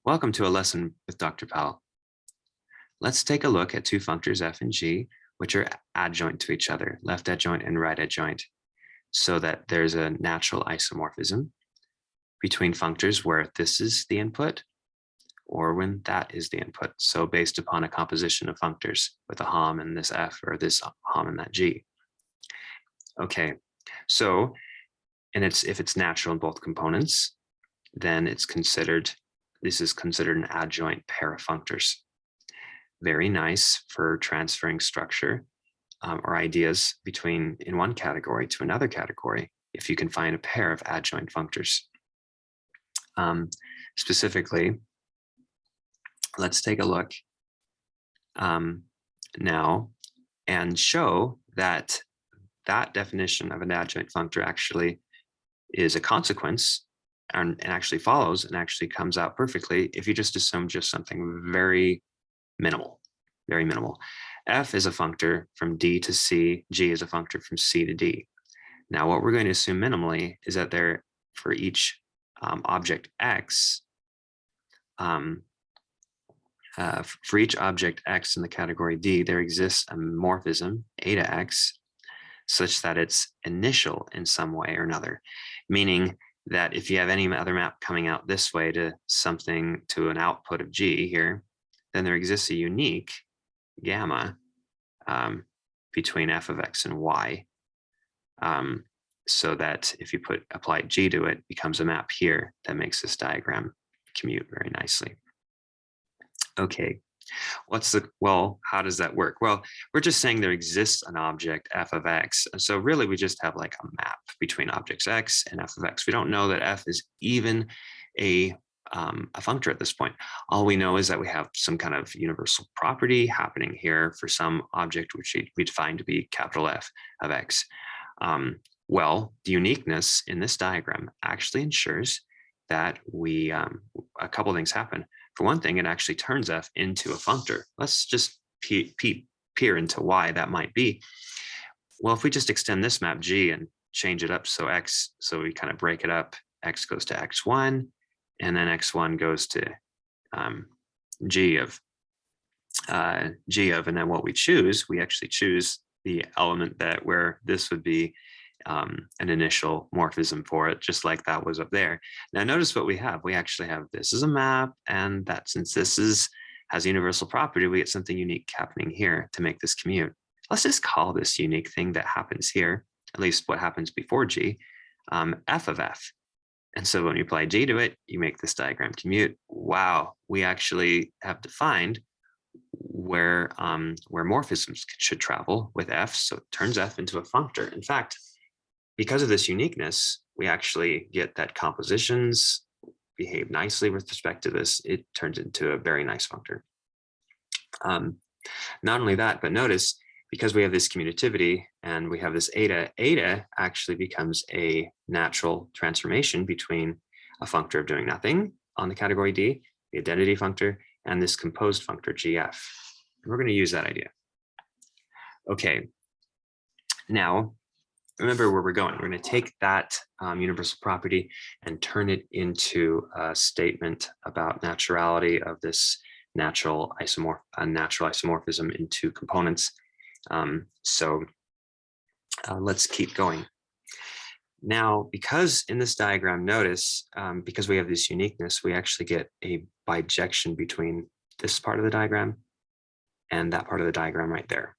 Welcome to a lesson with Dr. Powell. Let's take a look at two functors f and g, which are adjoint to each other, left adjoint and right adjoint, so that there's a natural isomorphism between functors where this is the input or when that is the input. So based upon a composition of functors with a hom and this f, or this hom and that g. Okay, so if it's natural in both components, then this is considered an adjoint pair of functors. Very nice for transferring structure or ideas in one category to another category if you can find a pair of adjoint functors. Specifically, let's take a look now and show that definition of an adjoint functor actually is a consequence and actually follows and actually comes out perfectly if you just assume something very minimal. F is a functor from D to C, G is a functor from C to D. Now, what we're going to assume minimally is that for each object X, for each object X in the category D, there exists a morphism, A to X, such that it's initial in some way or another, meaning that if you have any other map coming out this way to an output of G here, then there exists a unique gamma between f of x and y, so that if you apply G to it, becomes a map here that makes this diagram commute very nicely. Okay, how does that work? Well, we're just saying there exists an object f of x. And so really we just have like a map between objects x and f of x. We don't know that f is even a functor at this point. All we know is that we have some kind of universal property happening here for some object which we define to be capital F of x. Well, the uniqueness in this diagram actually ensures that a couple of things happen. For one thing, it actually turns f into a functor. Let's just peer into why that might be. Well, if we just extend this map G and change it up so we kind of break it up, x goes to x1, and then x1 goes to g of, and then what we actually choose the element where this would be an initial morphism for it, just like that was up there. Now notice what we have. We actually have this as a map, and that since this has a universal property, we get something unique happening here to make this commute. Let's just call this unique thing that happens here, at least what happens before G, f of f. And so when you apply G to it, you make this diagram commute. Wow, we actually have defined where morphisms should travel with f, so it turns f into a functor. In fact, because of this uniqueness, we actually get that compositions behave nicely with respect to this. It turns into a very nice functor. Not only that, but notice, because we have this commutativity and we have this eta actually becomes a natural transformation between a functor of doing nothing on the category D, the identity functor, and this composed functor GF. And we're going to use that idea. Okay, now remember where we're going. We're going to take that universal property and turn it into a statement about naturality of this natural isomorphism into components. Let's keep going. Now, because in this diagram, notice, because we have this uniqueness, we actually get a bijection between this part of the diagram and that part of the diagram right there.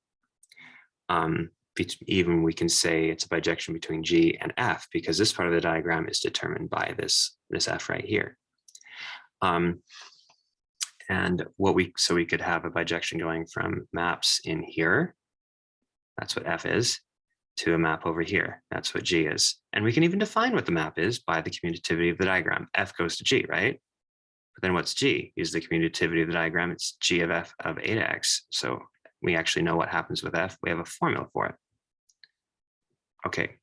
Even we can say it's a bijection between G and F, because this part of the diagram is determined by this F right here. And so we could have a bijection going from maps in here, that's what F is, to a map over here, that's what G is. And we can even define what the map is by the commutativity of the diagram. F goes to G, right? But then what's G? Is the commutativity of the diagram, it's G of F of A to X. So we actually know what happens with F. We have a formula for it. Okay,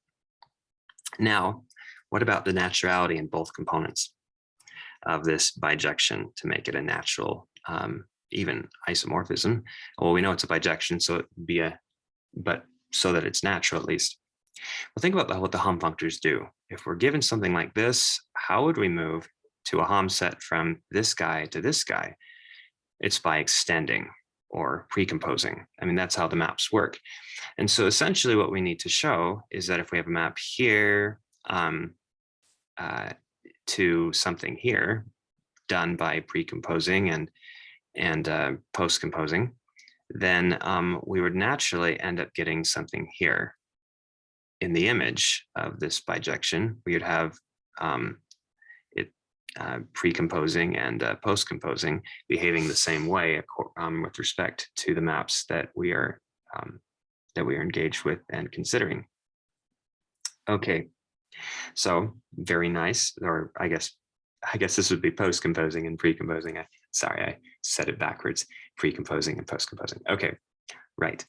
now what about the naturality in both components of this bijection to make it a natural, even isomorphism? Well, we know it's a bijection, so it would be but so that it's natural at least. Well, think about what the hom functors do. If we're given something like this, how would we move to a Hom set from this guy to this guy, it's by extending or precomposing. I mean, that's how the maps work. And so essentially what we need to show is that if we have a map here to something here done by precomposing and postcomposing, then we would naturally end up getting something here. In the image of this bijection, we would have it precomposing and postcomposing behaving the same way with respect to the maps that we are engaged with and considering. Okay, so very nice, or I guess this would be postcomposing and precomposing. Sorry, I said it backwards. Precomposing and postcomposing. Okay, right.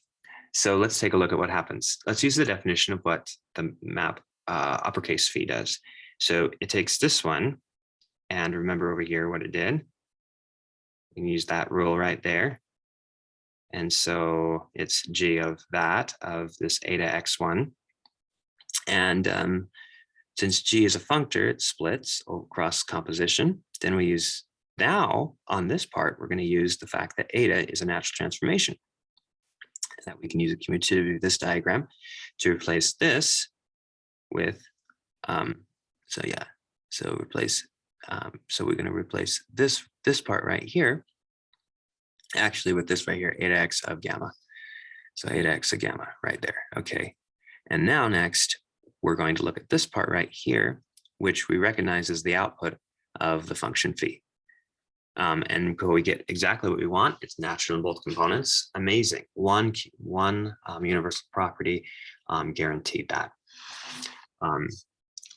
So let's take a look at what happens. Let's use the definition of what the map uppercase phi does. So it takes this one, and remember over here what it did. You can use that rule right there. And so it's g of this eta x1. And since g is a functor, it splits across composition. Then we use, now on this part, we're going to use the fact that eta is a natural transformation. That we can use a commutativity of this diagram to replace this with, so we're going to replace this part right here, actually with this right here, eta x of gamma. So eta x of gamma right there. Okay. And now next, we're going to look at this part right here, which we recognize as the output of the function phi. And we get exactly what we want. It's natural in both components. Amazing. One universal property guaranteed that.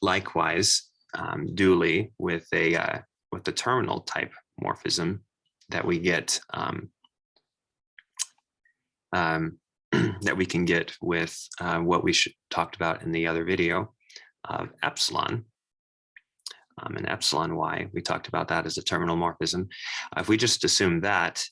Likewise, dually with the terminal type morphism that we get that we can get with what we talked about in the other video of epsilon. And epsilon y, we talked about that as a terminal morphism. If we just assume that,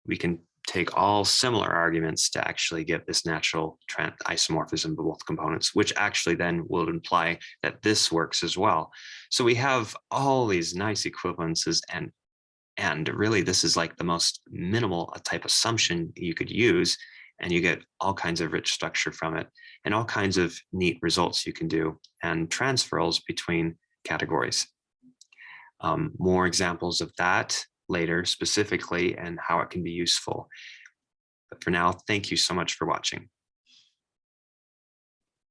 we can take all similar arguments to actually get this natural isomorphism of both components, which actually then will imply that this works as well. So we have all these nice equivalences, and really this is like the most minimal type assumption you could use, and you get all kinds of rich structure from it and all kinds of neat results you can do and transferals between categories. More examples of that later specifically and how it can be useful. But for now, thank you so much for watching.